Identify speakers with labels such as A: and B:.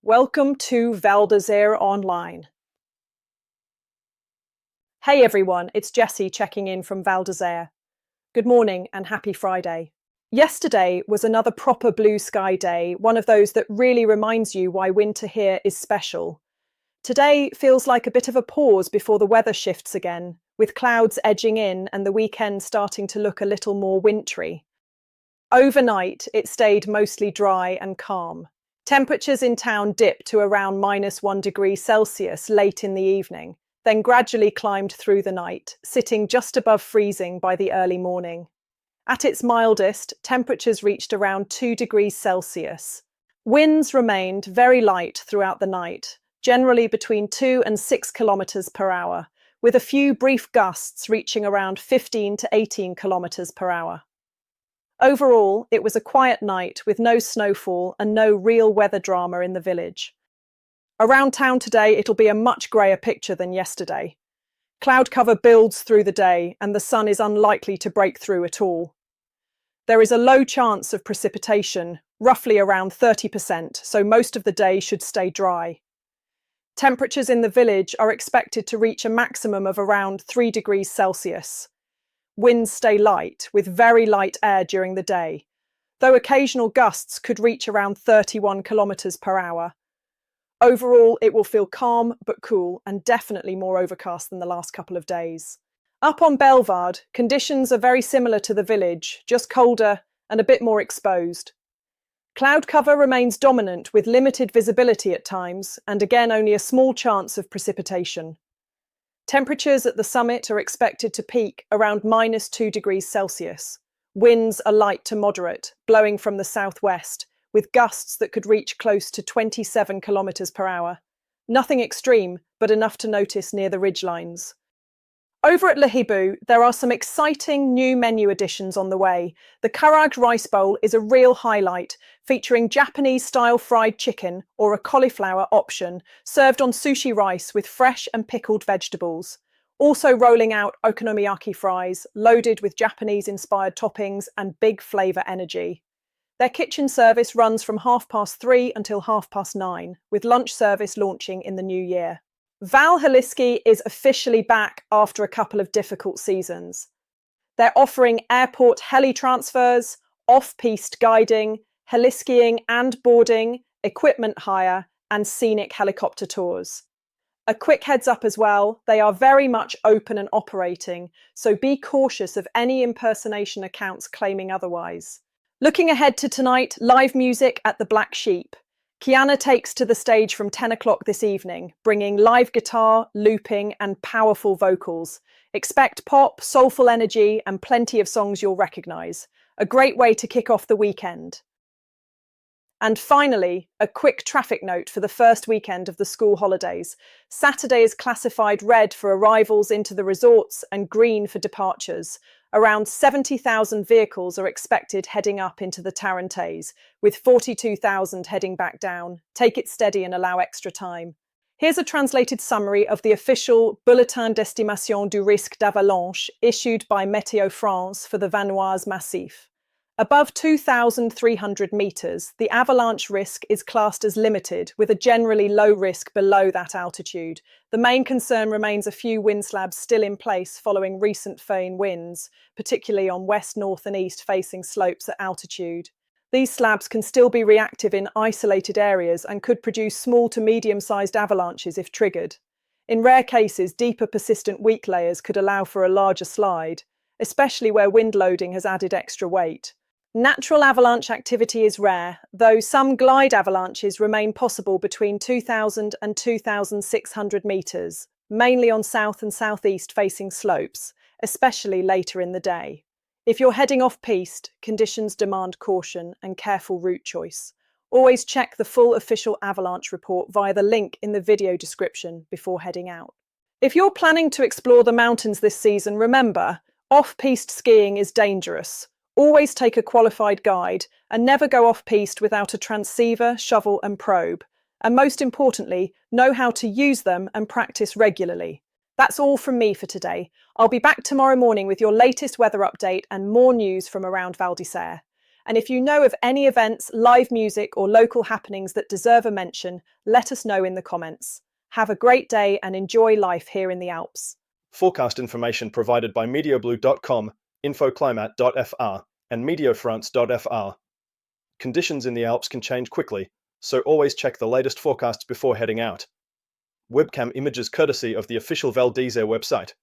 A: Welcome to Val Online. Hey everyone, it's Jessie checking in from Val. Good morning and happy Friday. Yesterday was another proper blue sky day, one of those that really reminds you why winter here is special. Today feels like a bit of a pause before the weather shifts again, with clouds edging in and the weekend starting to look a little more wintry. Overnight, it stayed mostly dry and calm. Temperatures in town dipped to around -1 degree Celsius late in the evening, then gradually climbed through the night, sitting just above freezing by the early morning. At its mildest, temperatures reached around 2 degrees Celsius. Winds remained very light throughout the night, generally between 2 and 6 kilometers per hour, with a few brief gusts reaching around 15 to 18 kilometers per hour. Overall, it was a quiet night with no snowfall and no real weather drama in the village. Around town today, it'll be a much greyer picture than yesterday. Cloud cover builds through the day and the sun is unlikely to break through at all. There is a low chance of precipitation, roughly around 30%, so most of the day should stay dry. Temperatures in the village are expected to reach a maximum of around 3 degrees Celsius. Winds stay light, with very light air during the day, though occasional gusts could reach around 31 kilometers per hour. Overall, it will feel calm but cool and definitely more overcast than the last couple of days. Up on Bellevarde, conditions are very similar to the village, just colder and a bit more exposed. Cloud cover remains dominant with limited visibility at times, and again only a small chance of precipitation. Temperatures at the summit are expected to peak around -2 degrees Celsius. Winds are light to moderate, blowing from the southwest, with gusts that could reach close to 27 kilometers per hour. Nothing extreme, but enough to notice near the ridgelines. Over at Hibou, there are some exciting new menu additions on the way. The Karaj rice bowl is a real highlight, featuring Japanese-style fried chicken or a cauliflower option, served on sushi rice with fresh and pickled vegetables. Also rolling out okonomiyaki fries, loaded with Japanese-inspired toppings and big flavour energy. Their kitchen service runs from 3:30 until 9:30, with lunch service launching in the new year. Val Heliski is officially back after a couple of difficult seasons. They're offering airport heli transfers, off-piste guiding, heliskiing and boarding, equipment hire, and scenic helicopter tours. A quick heads up as well, they are very much open and operating, so be cautious of any impersonation accounts claiming otherwise. Looking ahead to tonight, live music at the Black Sheep. Kiana takes to the stage from 10 o'clock this evening, bringing live guitar, looping, and powerful vocals. Expect pop, soulful energy, and plenty of songs you'll recognise. A great way to kick off the weekend. And finally, a quick traffic note for the first weekend of the school holidays. Saturday is classified red for arrivals into the resorts and green for departures. Around 70,000 vehicles are expected heading up into the Tarentaise, with 42,000 heading back down. Take it steady and allow extra time. Here's a translated summary of the official Bulletin d'estimation du risque d'avalanche issued by Météo France for the Vanoise massif. Above 2,300 metres, the avalanche risk is classed as limited, with a generally low risk below that altitude. The main concern remains a few wind slabs still in place following recent foehn winds, particularly on west, north and east facing slopes at altitude. These slabs can still be reactive in isolated areas and could produce small to medium-sized avalanches if triggered. In rare cases, deeper persistent weak layers could allow for a larger slide, especially where wind loading has added extra weight. Natural avalanche activity is rare, though some glide avalanches remain possible between 2,000 and 2,600 metres, mainly on south and southeast facing slopes, especially later in the day. If you're heading off-piste, conditions demand caution and careful route choice. Always check the full official avalanche report via the link in the video description before heading out. If you're planning to explore the mountains this season, remember, off-piste skiing is dangerous. Always take a qualified guide and never go off-piste without a transceiver, shovel and probe. And most importantly, know how to use them and practice regularly. That's all from me for today. I'll be back tomorrow morning with your latest weather update and more news from around Val d'Isère. And if you know of any events, live music, or local happenings that deserve a mention, let us know in the comments. Have a great day and enjoy life here in the Alps.
B: Forecast information provided by meteoblue.com, infoclimat.fr, and meteofrance.fr. Conditions in the Alps can change quickly, so always check the latest forecasts before heading out. Webcam images courtesy of the official Val Heliski website.